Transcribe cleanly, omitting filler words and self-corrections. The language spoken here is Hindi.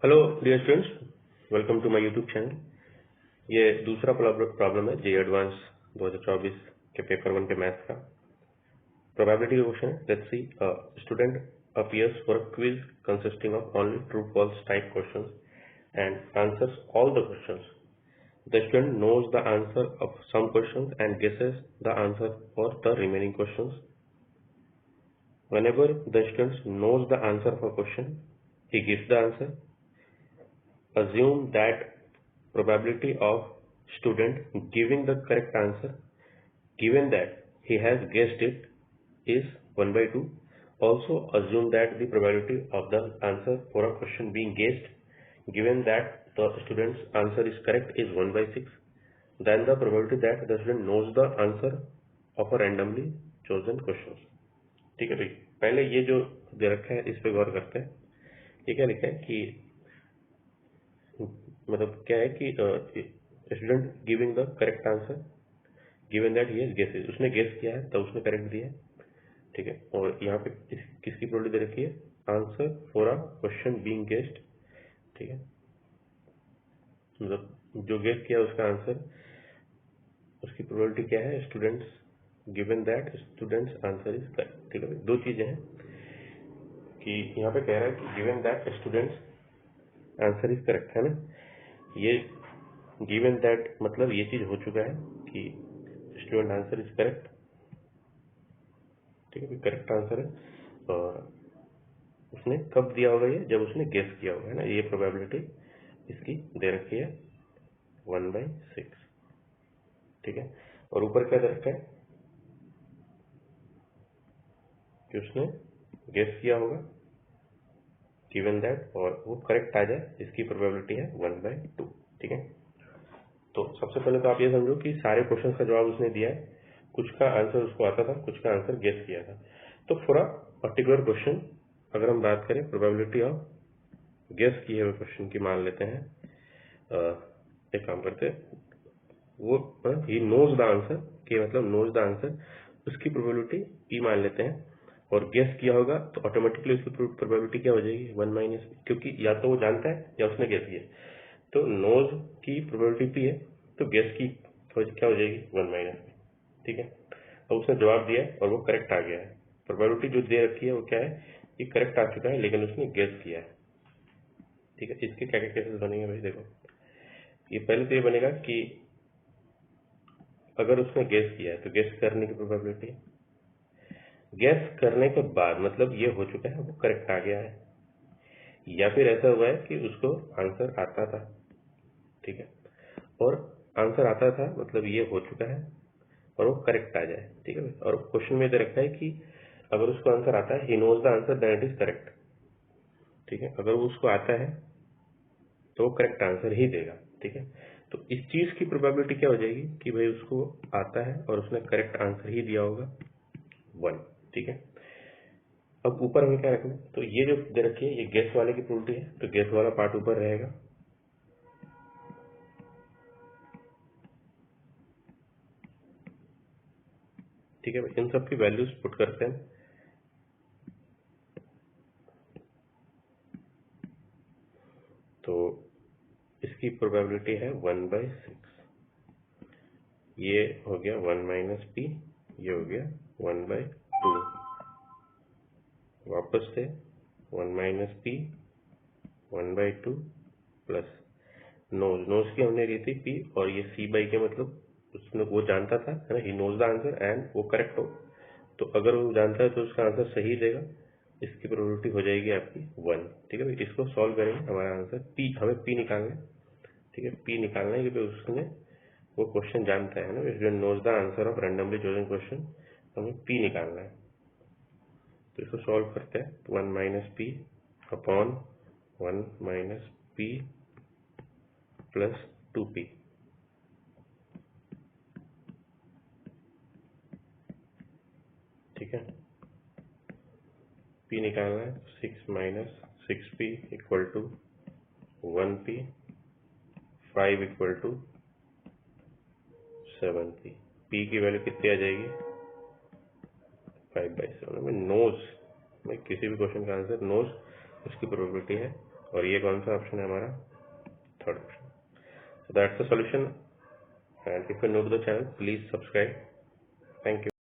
Hello dear students, welcome to my YouTube channel. ये दूसरा प्रॉब्लम है जे एडवांस 2024 के पेपर 1 के मैथ्स का प्रोबेबिलिटी का क्वेश्चन है। Let's see, student appears for a quiz consisting of only true false type questions and answers all the questions. The student knows the answer of some questions and guesses the answer for the remaining questions. Whenever the student knows the answer of a question, he gives the answer. Assume that probability of student giving the correct answer given that he has guessed it is 1 by 2. Also assume that the probability of the answer for a question being guessed given that the student's answer is correct is 1 by 6. Then the probability that the student knows the answer of a randomly chosen questions. ठीक है भाई, पहले ये जो दे रखा है इस पे गौर करते हैं। ये क्या लिखा है कि मतलब क्या है कि student giving the correct answer given that he guess, उसने गेस किया है तो उसने करेक्ट दिया है। ठीक है, और यहाँ पे किसकी प्रोबेबिलिटी दे रखी है? Answer for a question being guessed. ठीक है, मतलब जो गेस किया उसका आंसर, उसकी प्रोबेबिलिटी क्या है? Students given that students answer is correct. ठीक है, दो चीजें हैं कि यहाँ पे कह रहा है कि given that students answer is correct, है ना। ये गिवन दैट मतलब ये चीज हो चुका है कि स्टूडेंट आंसर इज करेक्ट। ठीक है, करेक्ट आंसर है। और उसने कब दिया होगा? ये जब उसने गेस किया होगा, है ना। ये प्रोबेबिलिटी इसकी दे रखी है 1/6। ठीक है, और ऊपर क्या दे रखा है कि उसने गेस किया होगा गिवन दैट, और वो करेक्ट आ जाए, इसकी प्रोबेबिलिटी है 1/2। ठीक है, तो सबसे पहले तो आप ये समझो कि सारे क्वेश्चन का जवाब उसने दिया है, कुछ का आंसर उसको आता था, कुछ का आंसर गेस किया था। तो फॉर अ पर्टिकुलर क्वेश्चन अगर हम बात करें प्रोबेबिलिटी ऑफ गेस किए हुए क्वेश्चन की, मान लेते हैं एक काम करते हैं, वो ही नोज द आंसर के मतलब नोज द आंसर, उसकी प्रोबेबिलिटी ई मान लेते हैं, और गेस किया होगा तो ऑटोमेटिकली उसकी प्रोबेबिलिटी क्या हो जाएगी? 1 - क्योंकि या तो वो जानता है या उसने गेस किया। तो नोज की प्रोबेबिलिटी पी है, तो गेस की क्या हो जाएगी? 1 - ठीक है, और उसने जवाब दिया और वो करेक्ट आ गया है। प्रोबेबिलिटी जो दे रखी है वो क्या है? ये करेक्ट आ चुका है लेकिन उसने गेस किया है। ठीक है, इसके क्या क्या केसेस बनेंगे भाई? देखो, ये पहले तो ये बनेगा कि अगर उसने गेस किया है तो गेस करने की प्रोबेबिलिटी, गेस करने के बाद मतलब ये हो चुका है, वो करेक्ट आ गया है, या फिर ऐसा हुआ है कि उसको आंसर आता था। ठीक है, और आंसर आता था मतलब ये हो चुका है और वो करेक्ट आ जाए। ठीक है, और क्वेश्चन में दे रखा है कि अगर उसको आंसर आता है, he knows the answer that is correct. ठीक है, अगर वो उसको आता है तो वो करेक्ट आंसर ही देगा। ठीक है, तो इस चीज की प्रोबेबिलिटी क्या हो जाएगी कि भाई उसको आता है और उसने करेक्ट आंसर ही दिया होगा 1। ठीक है, अब ऊपर हमें क्या रखना है? तो ये जो दे रखी है ये गेस वाले की प्रोबेबिलिटी है, तो गेस वाला पार्ट ऊपर रहेगा। ठीक है, इन सब की वैल्यूज पुट करते हैं। तो इसकी प्रोबेबिलिटी है 1/6। ये हो गया 1 - p, ये हो गया 1/2। वापस से 1 - p 1/2 प्लस नोज की हमने ली थी p, और ये c/, के मतलब उसने वो जानता था, है ना। He knows the answer and वो करेक्ट हो, तो अगर वो जानता है तो उसका आंसर सही देगा, इसकी प्रोबेबिलिटी हो जाएगी आपकी 1। ठीक है भाई, इसको सॉल्व करेंगे, हमारा आंसर p, हमें p निकालना है। ठीक है, p निकालना है क्योंकि उसने वो क्वेश्चन जानता है ना, student knows the answer of randomly chosen question, हमें p निकालना है। तो इसको सॉल्व करते हैं। 1 - p upon 1 - p plus 2p। ठीक है, p निकालना है, 6 - 6p equal to 1p, 5 equal to 7p। p की वैल्यू कितनी आ जाएगी? 5/7 में नोज में किसी भी क्वेश्चन का आंसर नोज, उसकी प्रोबेबिलिटी है और ये कौन सा ऑप्शन है हमारा, third option. So that's the solution, and if you're new to the channel, please subscribe. Thank you.